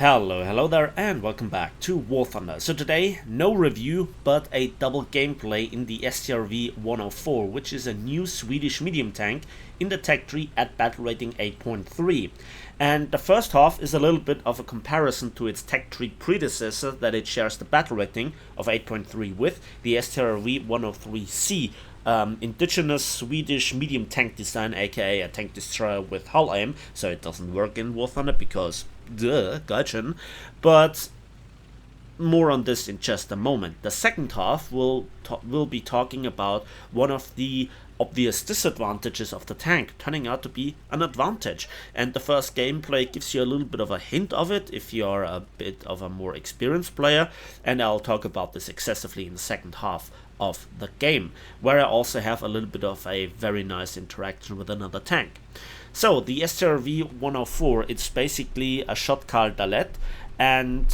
Hello there and welcome back to War Thunder. So today, no review, but a double gameplay in the Strv 104, which is a new Swedish medium tank in the tech tree at battle rating 8.3. And the first half is a little bit of a comparison to its tech tree predecessor that it shares the battle rating of 8.3 with, the Strv 103C. Indigenous Swedish medium tank design, aka a tank destroyer with hull aim, so it doesn't work in War Thunder because gotcha. But more on this in just a moment. The second half will be talking about one of the obvious disadvantages of the tank turning out to be an advantage, and the first gameplay gives you a little bit of a hint of it if you're a bit of a more experienced player, and I'll talk about this excessively in the second half of the game, where I also have a little bit of a very nice interaction with another tank. So the Strv 104, it's basically a sho't Dalet, and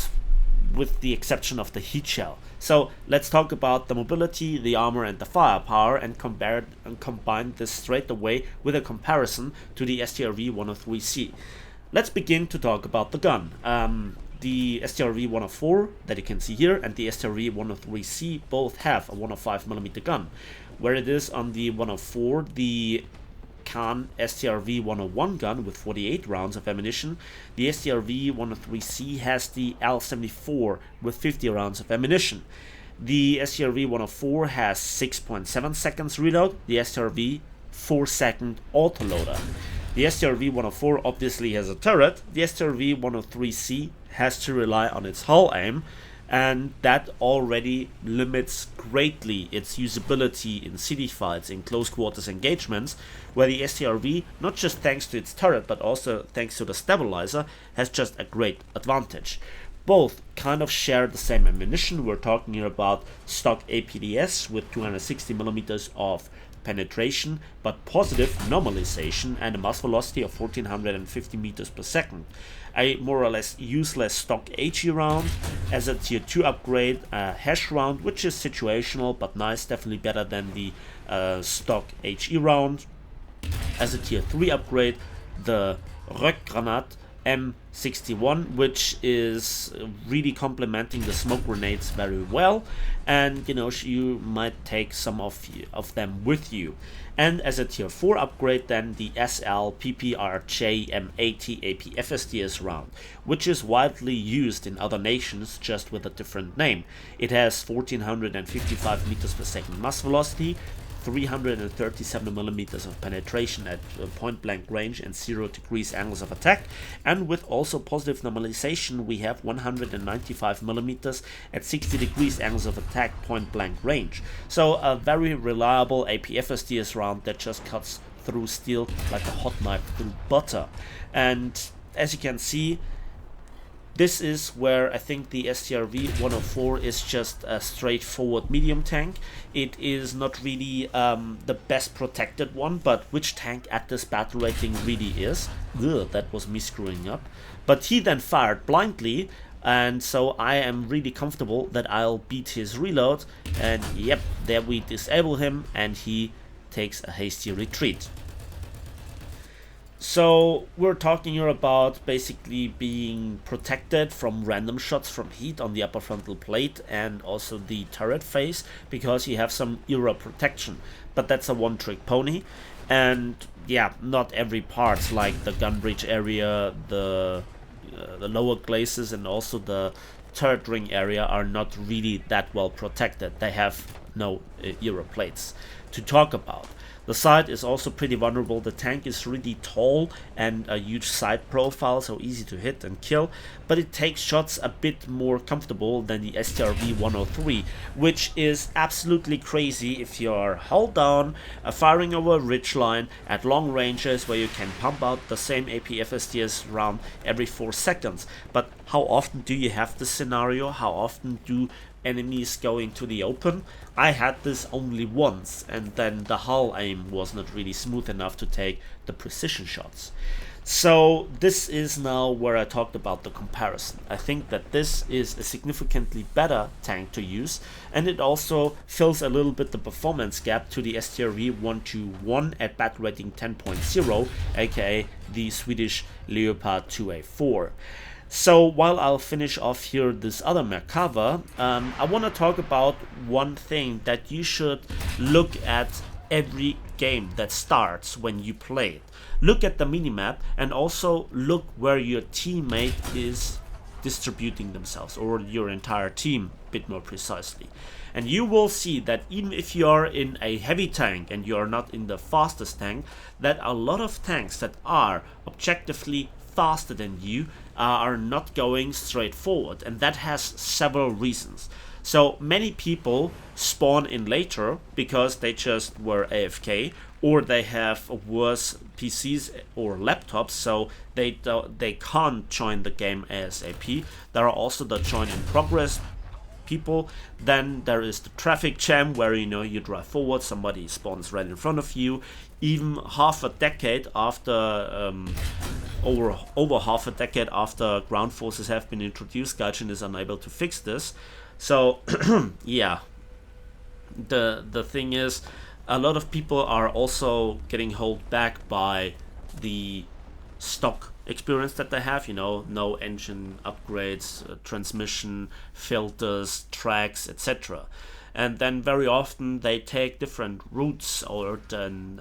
with the exception of the heat shell. So let's talk about the mobility, the armor and the firepower, and combine this straight away with a comparison to the Strv 103C. Let's begin to talk about the gun. The Strv 104 that you can see here and the Strv 103C both have a 105mm gun. Where it is on the 104, the Khan Strv 101 gun with 48 rounds of ammunition, the Strv 103C has the L74 with 50 rounds of ammunition. The Strv 104 has 6.7 seconds reload, the Strv 4-second autoloader. The Strv 104 obviously has a turret, the Strv 103C has to rely on its hull aim, and that already limits greatly its usability in city fights, in close quarters engagements, where the Strv, not just thanks to its turret but also thanks to the stabilizer, has just a great advantage. Both kind of share the same ammunition. We're talking here about stock APDS with 260mm of penetration, but positive normalization and a mass velocity of 1450 meters per second. A more or less useless stock HE round as a tier 2 upgrade, a hash round, which is situational but nice, definitely better than the stock HE round. As a tier 3 upgrade, the Röckgranat M61, which is really complementing the smoke grenades very well, and you might take some of them with you. And as a tier 4 upgrade, then the SL PPRJ M80 APFSDS round, which is widely used in other nations just with a different name. It has 1455 meters per second mass velocity, 337mm of penetration at point blank range and 0 degrees angles of attack, and with also positive normalization we have 195mm at 60 degrees angles of attack point blank range. So a very reliable APFSDS round that just cuts through steel like a hot knife through butter. And as you can see, this is where I think the Strv 104 is just a straightforward medium tank. It is not really the best protected one, but which tank at this battle rating really is? Ugh, that was me screwing up. But he then fired blindly, and so I am really comfortable that I'll beat his reload, and yep, there we disable him and he takes a hasty retreat. So we're talking here about basically being protected from random shots from heat on the upper frontal plate and also the turret face, because you have some era protection, but that's a one-trick pony. And yeah, not every part, like the gun breech area, the lower glacis and also the turret ring area, are not really that well protected. They have no era plates to talk about. The side is also pretty vulnerable. The tank is really tall and a huge side profile, so easy to hit and kill, but it takes shots a bit more comfortable than the Strv 103, which is absolutely crazy if you're hull down, firing over a ridgeline at long ranges where you can pump out the same APFSDS round every 4 seconds. But how often do you have this scenario? How often do enemies go into the open? I had this only once, and then the hull aim was not really smooth enough to take the precision shots. So this is now where I talked about the comparison. I think that this is a significantly better tank to use, and it also fills a little bit the performance gap to the Strv 121 at battle rating 10.0, aka the Swedish Leopard 2A4. So while I'll finish off here this other Merkava, I want to talk about one thing that you should look at every game that starts when you play it. Look at the minimap and also look where your teammate is distributing themselves, or your entire team, a bit more precisely. And you will see that even if you are in a heavy tank and you are not in the fastest tank, that a lot of tanks that are objectively faster than you are not going straight forward, and that has several reasons. So many people spawn in later because they just were AFK, or they have worse PCs or laptops, so they can't join the game ASAP. There are also the join in progress people. Then there is the traffic jam, where you drive forward, somebody spawns right in front of you. Even half a decade after over half a decade after ground forces have been introduced, Gaijin is unable to fix this. So yeah, the thing is, a lot of people are also getting held back by the stock experience that they have, no engine upgrades, transmission, filters, tracks, etc. And then very often they take different routes, or then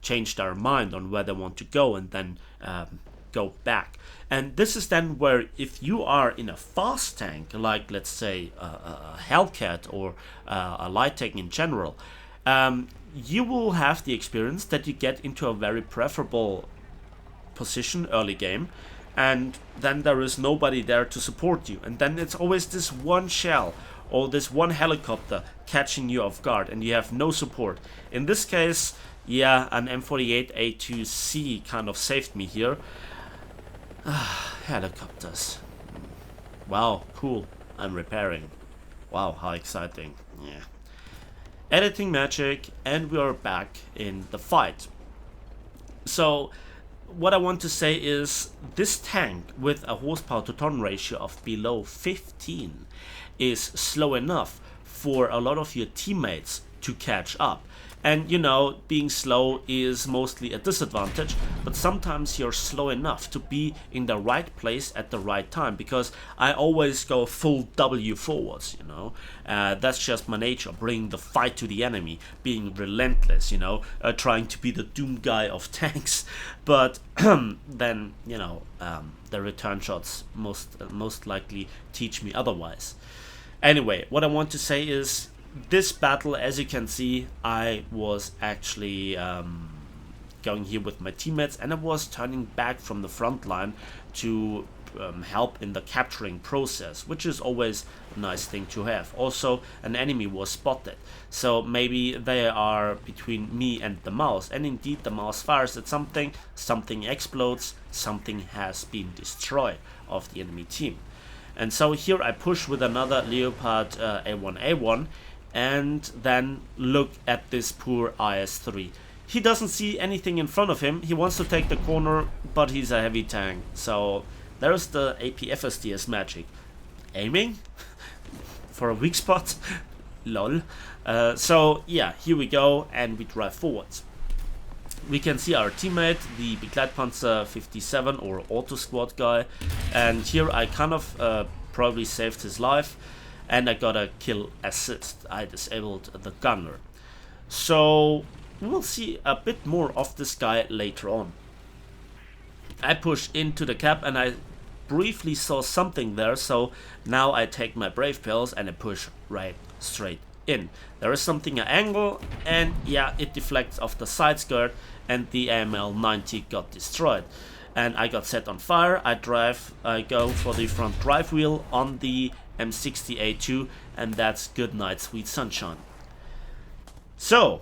change their mind on where they want to go, and then go back. And this is then where, if you are in a fast tank, like let's say a Hellcat or a light tank in general, you will have the experience that you get into a very preferable position early game, and then there is nobody there to support you, and then it's always this one shell or this one helicopter catching you off guard, and you have no support. In this case, yeah, an M48A2C kind of saved me here. Helicopters. Wow, cool. I'm repairing. Wow, how exciting. Yeah. Editing magic, and we are back in the fight. So what I want to say is, this tank with a horsepower to ton ratio of below 15 is slow enough for a lot of your teammates to catch up. And being slow is mostly a disadvantage, but sometimes you're slow enough to be in the right place at the right time, because I always go full W forwards, that's just my nature, bringing the fight to the enemy, being relentless, trying to be the doom guy of tanks. But then, the return shots most likely teach me otherwise. Anyway, what I want to say is, this battle, as you can see, I was actually going here with my teammates, and I was turning back from the front line to help in the capturing process, which is always a nice thing to have. Also, an enemy was spotted, so maybe they are between me and the mouse, and indeed the mouse fires at something, something explodes, something has been destroyed of the enemy team. And so here I push with another Leopard A1A1, and then look at this poor IS-3. He doesn't see anything in front of him. He wants to take the corner, but he's a heavy tank. So there's the APFSDS magic. Aiming for a weak spot. Lol. So yeah, here we go, and we drive forwards. We can see our teammate, the Begleitpanzer 57 or Auto Squad guy, and here I kind of probably saved his life, and I got a kill assist. I disabled the gunner. So we'll see a bit more of this guy later on. I pushed into the cap, and I briefly saw something there, so now I take my brave pills and I push right straight in. There is something at angle, and yeah, it deflects off the side skirt, and the AML-90 got destroyed. And I got set on fire. I go for the front drive wheel on the M60A2, and that's good night, sweet sunshine. So,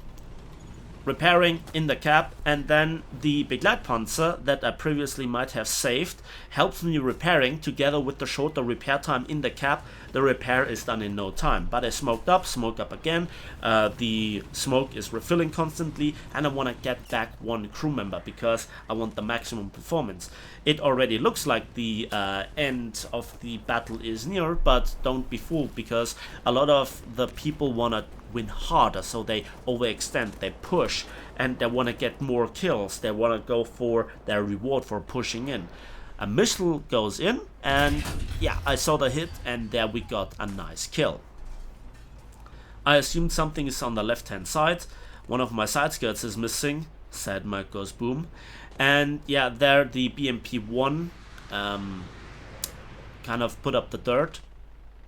repairing in the cap, and then the Begleitpanzer that I previously might have saved helps me repairing. Together with the shorter repair time in the cap, the repair is done in no time. But I smoke up again, the smoke is refilling constantly, and I want to get back one crew member because I want the maximum performance. It already looks like the end of the battle is near, but don't be fooled, because a lot of the people want to win harder, so they overextend, they push, and they want to get more kills. They want to go for their reward for pushing in. A missile goes in, and yeah, I saw the hit, and there we got a nice kill. I assumed something is on the left hand side. One of my side skirts is missing. Sad mic goes boom. And yeah, there the BMP-1 kind of put up the dirt.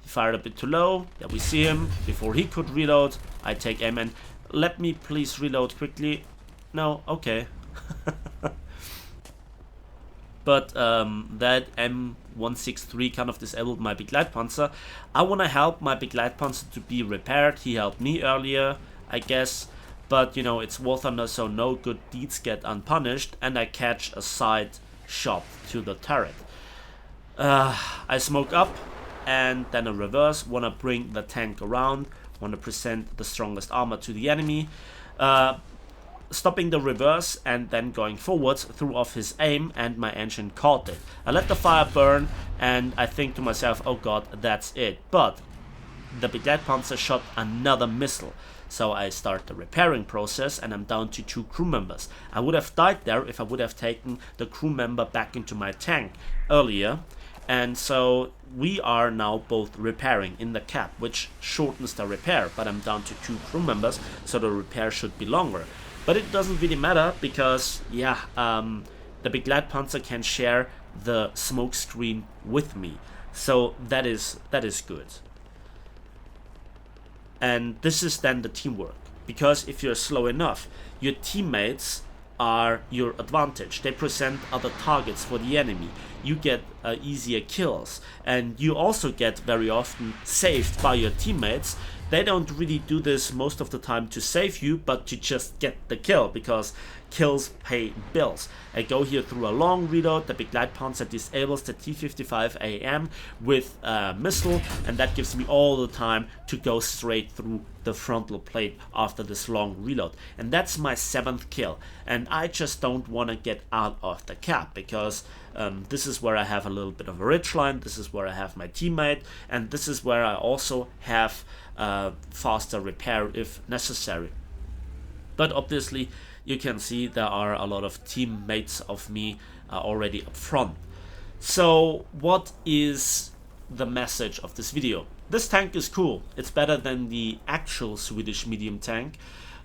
He fired a bit too low. Yeah, we see him. Before he could reload, I take aim, and let me please reload quickly. No, okay. But that M163 kind of disabled my Begleitpanzer. I want to help my Begleitpanzer to be repaired. He helped me earlier, I guess. But, you know, it's War Thunder, so no good deeds get unpunished. And I catch a side shot to the turret. I smoke up, and then a reverse. Want to bring the tank around. Want to present the strongest armor to the enemy. Stopping the reverse and then going forwards, threw off his aim, and my engine caught it. I let the fire burn, and I think to myself, oh god, that's it. But the Begleitpanzer shot another missile. So I start the repairing process, and I'm down to 2 crew members. I would have died there if I would have taken the crew member back into my tank earlier. And so we are now both repairing in the cap, which shortens the repair. But I'm down to 2 crew members, so the repair should be longer. But it doesn't really matter because, yeah, the Begleitpanzer can share the smoke screen with me. So that is good. And this is then the teamwork. Because if you're slow enough, your teammates are your advantage. They present other targets for the enemy. You get easier kills. And you also get very often saved by your teammates. They don't really do this most of the time to save you, but to just get the kill, because kills pay bills. I go here through a long reload. The Begleitpanzer disables the T-55 with a missile, and that gives me all the time to go straight through the frontal plate after this long reload. And that's my 7th kill. And I just don't want to get out of the cap, because this is where I have a little bit of a ridgeline. This is where I have my teammate, and this is where I also have faster repair if necessary. But obviously you can see there are a lot of teammates of me already up front. So what is the message of this video? This tank is cool. It's better than the actual Swedish medium tank,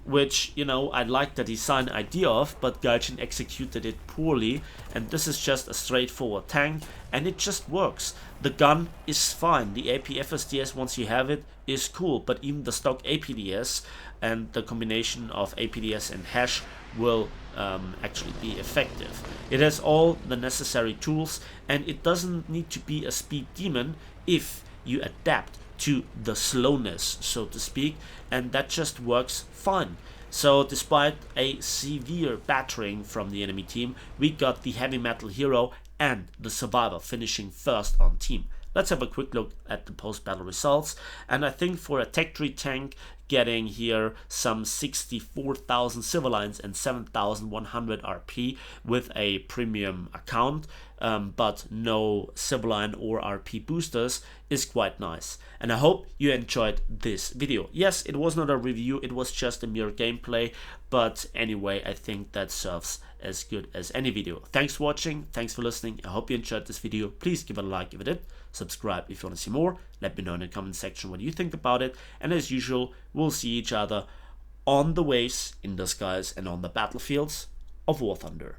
which, you know, I like the design idea of, but Gaijin executed it poorly, and this is just a straightforward tank, and it just works. The gun is fine. The AP FSDS, once you have it, is cool, but even the stock APDS and the combination of APDS and hash will actually be effective. It has all the necessary tools, and it doesn't need to be a speed demon if you adapt to the slowness, so to speak, and that just works fine. So despite a severe battering from the enemy team, we got the heavy metal hero and the survivor finishing first on team. Let's have a quick look at the post-battle results, and I think for a Tech Tree tank, getting here some 64,000 civil lines and 7,100 RP with a premium account, but no civil line or RP boosters is quite nice. And I hope you enjoyed this video. Yes, it was not a review, it was just a mere gameplay, but anyway, I think that serves as good as any video. Thanks for watching, thanks for listening. I hope you enjoyed this video. Please give it a like if you did, subscribe if you want to see more, let me know in the comment section what you think about it, and as usual, we'll see each other on the waves, in the skies, and on the battlefields of War Thunder.